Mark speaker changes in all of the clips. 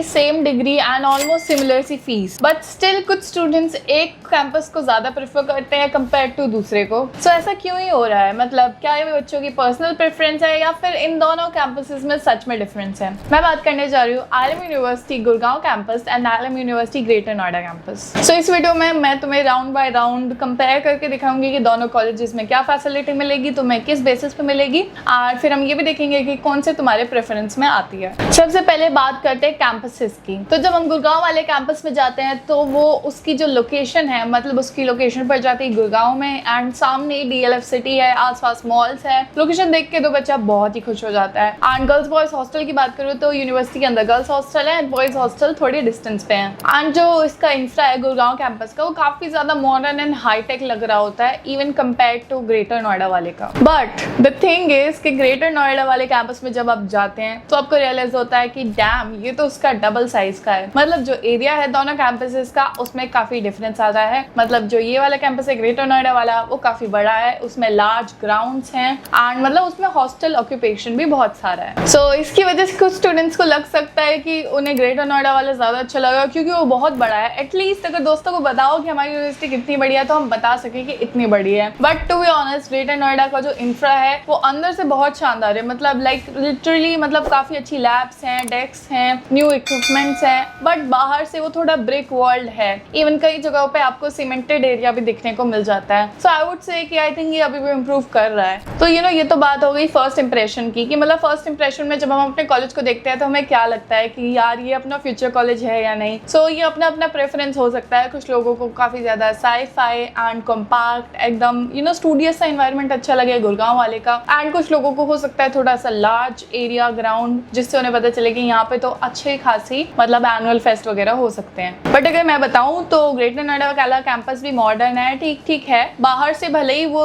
Speaker 1: C same degree and almost similar see fees, but still कुछ students एक campus को ज्यादा प्रेफर करते हैं कंपेयर टू दूसरे को। सो ऐसा क्यों ही हो रहा है? मतलब क्या ये बच्चों की पर्सनल प्रेफरेंस है या फिर इन दोनों कैंपसेस में सच में डिफरेंस है? मैं बात करने जा रही हूँ ILM university Gurgaon campus and ILM university Greater Noida campus. So इस वीडियो में मैं तुम्हें राउंड बाय राउंड कंपेयर करके दिखाऊंगी कि दोनों कॉलेजेस में क्या फैसिलिटी मिलेगी, तुम्हें किस बेसिस पे मिलेगी, और फिर हम ये भी देखेंगे कि कौन से तुम्हारे प्रेफरेंस में आती है। सबसे पहले बात करते हैं कैंपसेस की। तो जब हम गुड़गांव वाले कैंपस में जाते हैं तो वो उसकी जो लोकेशन है, मतलब उसकी लोकेशन पर जाती है गुड़गांव में एंड सामने DLF सिटी है, आसपास मॉल्स है। लोकेशन देख के तो बच्चा बहुत ही खुश हो जाता है। एंड गर्ल्स बॉयज हॉस्टल की बात करूँ तो यूनिवर्सिटी के अंदर गर्ल्स हॉस्टल है एंड बॉयज हॉस्टल थोड़ी डिस्टेंस पे है। एंड जो इसका इंफ्रा है गुड़गांव कैंपस का, वो काफी ज्यादा मॉडर्न एंड हाईटेक लग रहा होता है even compare to Greater Noida वाले का। बट द थिंग इज कि ग्रेटर नोएडा वाले कैंपस में जब आप जाते हैं तो आपको रियलाइज होता है कि डैम, ये तो उसका डबल साइज का है। मतलब जो एरिया है दोनों कैंपसेस का, उसमें काफी डिफरेंस आ रहा है। मतलब जो ये वाला कैंपस है ग्रेटर नोएडा वाला, वो काफी बड़ा है, उसमें लार्ज ग्राउंड्स हैं एंड मतलब उसमें हॉस्टल ऑक्यूपेशन भी बहुत सारा है। सो इसकी वजह से कुछ स्टूडेंट्स को लग सकता है कि उन्हें ग्रेटर नोएडा वाला ज्यादा अच्छा लगा क्योंकि वो बहुत बड़ा है। एटलीस्ट अगर दोस्तों को बताओ कि हमारी यूनिवर्सिटी कितनी बड़ी है तो हम बता सके कि इतनी बड़ी है। But to be honest, Greater Noida का जो इंफ्रा है वो अंदर से बहुत शानदार है। मतलब लाइक लिटरली मतलब काफी अच्छी लैब्स हैं, डेस्क हैं, न्यू इक्विपमेंट्स हैं, बट बाहर से वो थोड़ा ब्रिक वर्ल्ड है। इवन कई जगहों पे आपको सीमेंटेड एरिया भी दिखने को मिल जाता है। सो आई वुड से कि आई थिंक ये अभी भी इम्प्रूव कर रहा है। तो ये तो बात हो गई फर्स्ट इंप्रेशन की कि मतलब फर्स्ट इंप्रेशन में जब हम अपने कॉलेज को देखते हैं तो हमें क्या लगता है कि यार ये अपना फ्यूचर कॉलेज है या नहीं। सो ये अपना अपना प्रेफरेंस हो सकता है। कुछ लोगों को काफी ज्यादा साई-फाई एंड कॉम्पैक्ट एकदम स्टूडियस सा एनवायरनमेंट अच्छा लगे गुड़गांव वाले का, एंड कुछ लोगों को हो सकता है थोड़ा सा लार्ज एरिया ग्राउंड, जिससे उन्हें पता चले कि यहाँ पे तो अच्छे खासी मतलब एनुअल फेस्ट वगैरह हो सकते हैं। बट अगर मैं बताऊं तो ग्रेटर नोएडा वाला कैंपस भी मॉडर्न है, ठीक ठीक है। बाहर से भले ही वो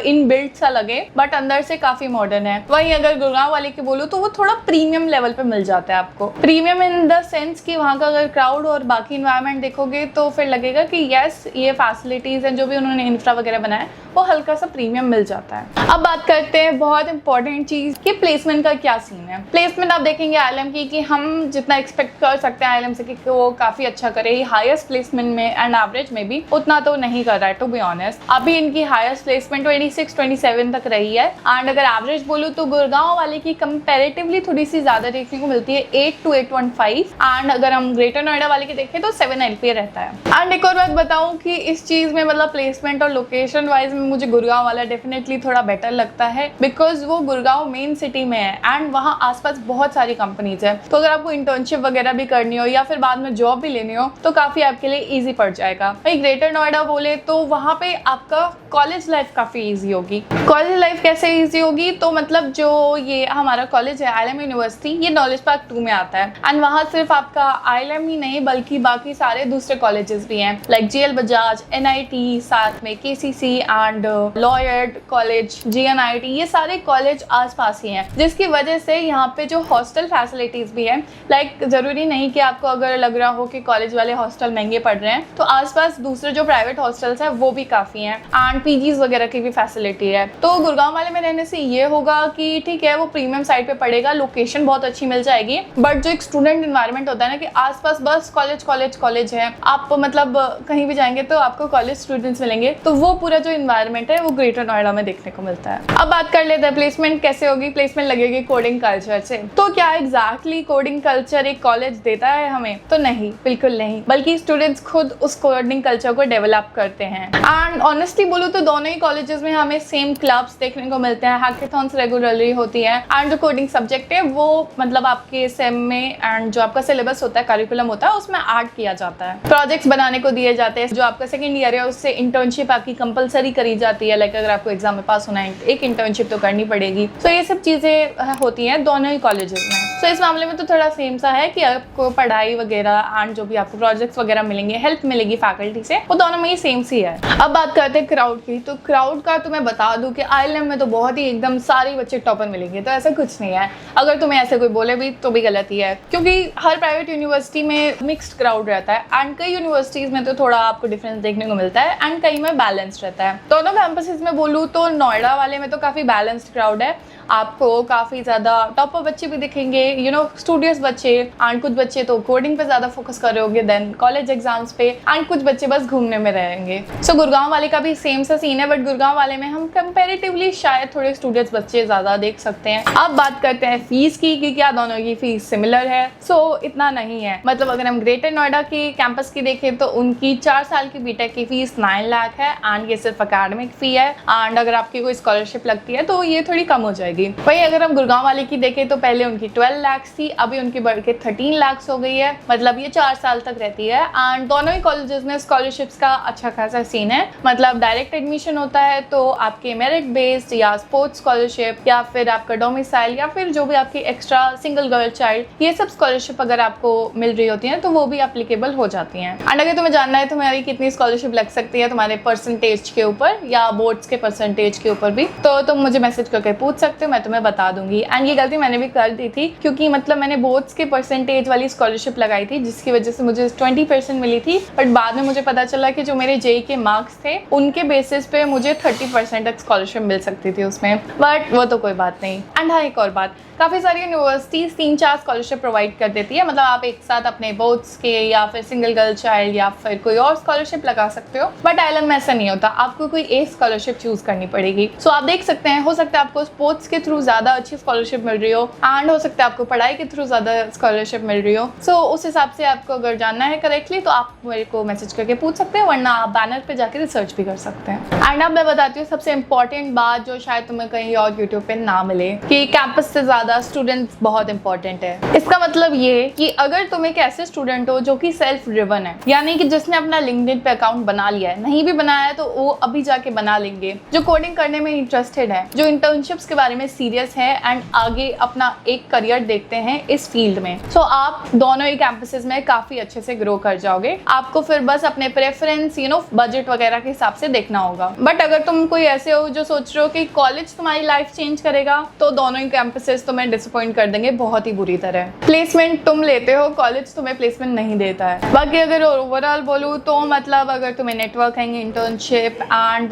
Speaker 1: इन बिल्ट सा लगे बट अंदर से काफी मॉडर्न है। वहीं अगर गुड़गांव वाले की बोलूं तो वो थोड़ा प्रीमियम लेवल पे मिल जाता है आपको। प्रीमियम इन द सेंस कि वहाँ का अगर क्राउड और बाकी इन्वायरमेंट देखोगे तो फिर लगेगा कि यस, ये फैसिलिटीज हैं जो भी उन्होंने इंफ्रा वगैरह बनाया वो हल्का सा प्रीमियम मिल जाता है। अब बात करते हैं बहुत इंपॉर्टेंट चीज कि प्लेसमेंट का क्या सीन है। प्लेसमेंट आप देखेंगे ILM की कि हम जितना एक्सपेक्ट कर सकते हैं ILM से कि वो काफी अच्छा करे, हाईएस्ट प्लेसमेंट में एंड एवरेज में भी उतना तो नहीं कर रहा है टू बी ऑनेस्ट। अभी इनकी हाईएस्ट प्लेसमेंट 26-27 तक रही है एंड अगर एवरेज बोलूँ तो गुड़गांव वाले की कंपेरेटिवली थोड़ी सी ज्यादा देखने को मिलती है, 8 to 8.5, एंड अगर हम ग्रेटर नोएडा वाले की देखें तो 7 LPA रहता है। एंड एक और बात बताऊं कि इस चीज में मतलब प्लेसमेंट और लोकेशन वाइज मुझे गुड़गांव वाला डेफिनेटली थोड़ा बेटर लगता है बिकॉज वो गुड़गांव मेन सिटी में है एंड वहाँ आसपास बहुत सारी कंपनीज है। तो अगर आपको इंटर्नशिप वगैरह भी करनी हो या फिर बाद में जॉब भी लेनी हो तो काफी आपके लिए इजी पड़ जाएगा। भाई ग्रेटर नोएडा बोले तो वहाँ पे आपका कॉलेज लाइफ काफी इजी होगी। कॉलेज लाइफ कैसे इजी होगी? तो मतलब जो ये हमारा कॉलेज है ILM यूनिवर्सिटी, ये नॉलेज पार्क 2 में आता है एंड वहाँ सिर्फ आपका ILM ही नहीं बल्कि बाकी सारे दूसरे कॉलेजेस भी हैं लाइक GL बजाज, NIT, साथ में KCC and Lloyd college, GNIT, ये सारे कॉलेज आसपास ही हैं, जिसकी वजह से यहाँ पे जो हॉस्टल फैसिलिटीज भी है लाइक जरूरी नहीं कि आपको अगर लग रहा हो कि कॉलेज वाले हॉस्टल महंगे पड़ रहे हैं तो आसपास दूसरे जो प्राइवेट हॉस्टल्स हैं वो भी काफी हैं एंड PGs वगैरह की भी फैसिलिटी है। तो गुड़गांव वाले में रहने से ये होगा कि ठीक है वो प्रीमियम साइड पे पड़ेगा, लोकेशन बहुत अच्छी मिल जाएगी, बट जो एक स्टूडेंट इन्वायरमेंट होता है ना कि आसपास बस कॉलेज कॉलेज कॉलेज है, आप मतलब कहीं भी जाएंगे तो आपको कॉलेज स्टूडेंट्स मिलेंगे, तो वो पूरा जो इन्वायरमेंट है वो ग्रेटर नोएडा में देखने को मिलता है। अब बात कर लेते हैं प्लेसमेंट कैसे होगी। प्लेसमेंट लगेगी कोडिंग कल्चर से। तो क्या एग्जैक्टली कोडिंग कल्चर एक कॉलेज देता है हमें? तो नहीं, बिल्कुल नहीं, बल्कि स्टूडेंट्स खुद उस कोडिंग कल्चर को डेवलप करते हैं। एंड ऑनेस्टली बोलूँ तो दोनों ही कॉलेजेस में हमें सेम क्लब्स देखने को मिलते हैं, हैकेथॉन्स रेगुलरली होती है एंड जो कोडिंग सब्जेक्ट है वो मतलब आपके सेम में एंड जो आपका सिलेबस होता है, करिकुलम होता है, उसमें ऐड किया जाता है। प्रोजेक्ट्स बनाने को दिए जाते हैं। जो आपका सेकंड ईयर है उससे इंटर्नशिप आपकी कंपलसरी करी जाती है, लाइक अगर आपको एग्जाम में पास होना है एक इंटर्नशिप तो करनी पड़ेगी। तो ये सब चीजें होती हैं दोनों ही कॉलेजेस में। तो इस मामले में तो थोड़ा सेम सा है कि आपको पढ़ाई वगैरह एंड जो भी आपको प्रोजेक्ट्स वगैरह मिलेंगे, हेल्प मिलेगी फैकल्टी से, वो दोनों में ही सेम सी है। अब बात करते हैं क्राउड की। तो क्राउड का तो मैं बता दूं कि ILM में तो बहुत ही एकदम सारे बच्चे टॉपर मिलेंगे, तो ऐसा कुछ नहीं है। अगर तुम्हें ऐसे कोई बोले भी तो भी गलती है, क्योंकि हर प्राइवेट यूनिवर्सिटी में मिक्स्ड क्राउड रहता है एंड कई यूनिवर्सिटीज में तो थोड़ा आपको डिफरेंस देखने को मिलता है एंड कई में बैलेंस्ड रहता है। दोनों कैंपसेस में बोलूँ तो नोएडा वाले में तो काफी बैलेंस्ड क्राउड है आपको काफ़ी ज़्यादा टॉपर बच्चे भी दिखेंगे, स्टूडियस बच्चे, एंड कुछ बच्चे तो कोडिंग पे ज़्यादा फोकस कर रहे होंगे, देन कॉलेज एग्जाम्स पे, एंड कुछ बच्चे बस घूमने में रहेंगे। सो गुड़गांव वाले का भी सेम सा सीन है, बट गुड़गांव वाले में हम कंपेरेटिवली शायद थोड़े स्टूडेंट्स बच्चे ज़्यादा देख सकते हैं। अब बात करते हैं फीस की कि क्या दोनों की फीस सिमिलर है। सो इतना नहीं है, मतलब अगर हम ग्रेटर नोएडा की कैंपस की देखें तो उनकी 4 साल की बीटेक की फीस 9 लाख है, एंड ये सिर्फ अकेडमिक फ़ी है, एंड अगर आपकी कोई स्कॉलरशिप लगती है तो ये थोड़ी कम हो जाएगी। वही अगर हम गुड़गांव वाले की देखें तो पहले उनकी 12 लाख थी, अभी उनकी बढ़ के 13 लाख हो गई है, मतलब ये 4 साल तक रहती है। एंड दोनों ही कॉलेजेस में स्कॉलरशिप्स का अच्छा खासा सीन है, मतलब डायरेक्ट एडमिशन होता है तो आपके मेरिट बेस्ड या स्पोर्ट्स स्कॉलरशिप या फिर आपका डोमिसाइल या फिर जो भी आपकी एक्स्ट्रा सिंगल गर्ल चाइल्ड, ये सब स्कॉलरशिप अगर आपको मिल रही होती है तो वो भी एप्लीकेबल हो जाती हैं। एंड अगर तुम्हें जानना है तुम्हारी कितनी स्कॉलरशिप लग सकती है तुम्हारे परसेंटेज के ऊपर या बोर्ड्स के परसेंटेज के ऊपर भी, तो तुम मुझे मैसेज करके पूछ सकते हो, मैं तुम्हें बता दूंगी। एंड ये गलती मैंने भी कर दी थी, क्योंकि मतलब मैंने बोर्ड्स के परसेंटेज वाली स्कॉलरशिप लगाई थी जिसकी वजह से मुझे 20% मिली थी, बट बाद में मुझे पता चला कि जो मेरे जेई के मार्क्स थे उनके बेसिस पे मुझे 30% तक स्कॉलरशिप मिल सकती थी उसमें, बट वो तो कोई बात नहीं। एंड हाँ, एक और बात, काफ़ी सारी यूनिवर्सिटीज़ 3-4 स्कॉलरशिप प्रोवाइड कर देती है, मतलब आप एक साथ अपने बोर्ड्स के या फिर सिंगल गर्ल चाइल्ड या फिर कोई और स्कॉलरशिप लगा सकते हो, बट आईएलएम में ऐसा नहीं होता, आपको कोई एक स्कॉलरशिप चूज़ करनी पड़ेगी। सो आप देख सकते हैं, हो सकता है आपको स्पोर्ट्स के थ्रू ज़्यादा अच्छी स्कॉलरशिप मिल रही हो, एंड हो सकता है आपको पढ़ाई के थ्रू ज़्यादा स्कॉलरशिप मिल रही हो। सो उस हिसाब से आपको अगर जानना है करेक्टली तो आप मेरे को मैसेज करके पूछ सकते हैं, वरना आप बैनर पे जाके रिसर्च भी कर सकते हैं। एंड अब मैं बताती हूँ सबसे इंपॉर्टेंट बात जो शायद तुम्हें कहीं और यूट्यूब पे ना मिले, कि कैंपस से ज़्यादा स्टूडेंट्स बहुत इंपॉर्टेंट है। इसका मतलब ये कि अगर तुम एक ऐसे स्टूडेंट हो जो कि सेल्फ ड्रिवन है, यानी कि जिसने अपना लिंक्डइन पे अकाउंट बना लिया है, नहीं भी बनाया है तो वो अभी जाके बना लेंगे, जो कोडिंग करने में इंटरेस्टेड है, जो इंटर्नशिप्स के बारे में सीरियस है एंड आगे अपना एक करियर देखते हैं इस फील्ड में, सो आप दोनों ही कैंपसेस में काफी अच्छे से ग्रो कर जाओगे। आपको फिर बस अपने प्रेफरेंस बजट वगैरह के हिसाब से देखना होगा। बट अगर तुम कोई ऐसे हो जो सोच रहे हो कि कॉलेज तुम्हारी लाइफ चेंज करेगा, तो दोनों ही कैंपसेस तुम्हें डिसअपॉइंट कर देंगे बहुत ही बुरी तरह। प्लेसमेंट तुम लेते हो, कॉलेज तुम्हें प्लेसमेंट नहीं देता है। बाकी अगर ओवरऑल बोलूँ तो मतलब अगर तुम्हें नेटवर्किंग, इंटर्नशिप एंड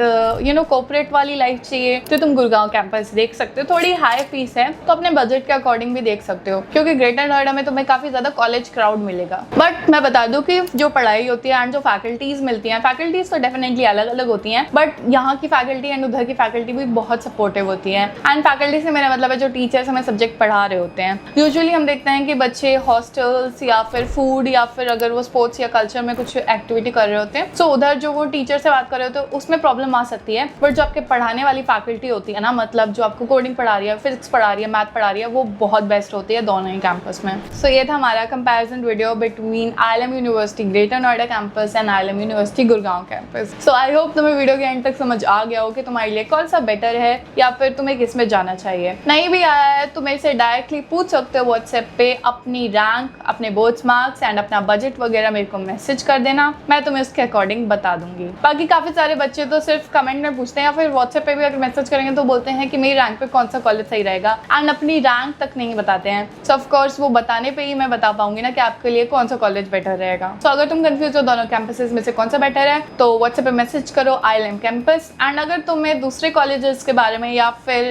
Speaker 1: कॉर्पोरेट वाली लाइफ चाहिए तो तुम गुड़गांव कैंपस देख सकते हो। थोड़ी हाई फीस है तो अपने बजट के अकॉर्डिंग भी देख सकते हो, क्योंकि ग्रेटर नोएडा में तुम्हें काफी ज्यादा कॉलेज क्राउड मिलेगा। बट मैं बता दूं कि जो पढ़ाई होती है एंड जो फैकल्टीज मिलती हैं, फैकल्टीज तो डेफिनेटली अलग अलग होती हैं, बट यहाँ की फैकल्टी एंड उधर की फैकल्टी भी बहुत सपोर्टिव होती है। एंड फैकल्टी से मेरा मतलब है जो टीचर्स हमें सब्जेक्ट पढ़ा रहे होते हैं। यूजुअली हम देखते हैं कि बच्चे हॉस्टल्स या फिर फूड या फिर अगर वो स्पोर्ट्स या कल्चर में कुछ एक्टिविटी कर रहे होते हैं, सो उधर जो वो टीचर से बात कर रहे होते हैं उसमें प्रॉब्लम आ सकती है। बट जो आपके पढ़ाने वाली फैकल्टी होती है ना, मतलब जो आपको कोडिंग पढ़ा रही है, फिजिक्स पढ़ा रही है, मैथ पढ़ा रही है, वो बहुत बेस्ट होती है दोनों ही कैंपस में। सो ये था हमारा comparison video between ILM university Greater Noida campus and ILM university Gurgaon campus. So I hope तुम्हें वीडियो के एंड तक समझ आ गया हो कि तुम्हारे लिए कौन सा बेटर है या फिर तुम्हें किस में जाना चाहिए। नहीं भी आया है तो मेरे से डायरेक्टली पूछ सकते हो व्हाट्सएप पे, अपनी रैंक, अपने बोर्ड्स मार्क्स एंड अपना बजट वगैरह मेरे को मैसेज कर देना, मैं तुम्हें उसके अकॉर्डिंग बता दूंगी। बाकी काफी सारे बच्चे तो सिर्फ कमेंट में पूछते हैं या फिर व्हाट्सएप पे भी अगर मैसेज करेंगे तो बोलते हैं कि मेरी रैंक पे कौन सा कॉलेज सही रहेगा, एंड अपनी रैंक तक नहीं बताते हैं। सो ऑफ कोर्स वो बताने पे ही मैं बता पाऊंगी ना कि आपके लिए कौन सा कॉलेज बेटर रहेगा। सो अगर तुम कंफ्यूज हो दोनों कैंपसेस में से कौन सा बेटर है तो व्हाट्सएप पे मैसेज करो आईएलएम कैंपस। एंड अगर तुम्हें दूसरे कॉलेजेस के बारे में या फिर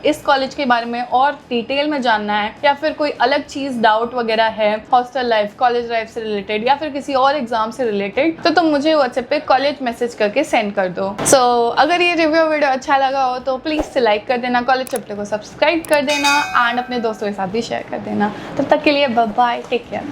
Speaker 1: इस कॉलेज के बारे में और डिटेल में जानना है या फिर कोई अलग चीज डाउट वगैरह है हॉस्टल लाइफ, कॉलेज लाइफ से रिलेटेड या फिर किसी और एग्जाम से रिलेटेड, तो तुम मुझे व्हाट्सएप पे कॉलेज मैसेज करके सेंड कर दो। सो अगर ये रिव्यू वीडियो अच्छा लगा हो तो प्लीज से लाइक कर देना, कॉलेज चैप्टर को सब्सक्राइब कर देना एंड अपने दोस्तों के साथ भी शेयर कर देना। तब तक के लिए बाय बाय, टेक केयर।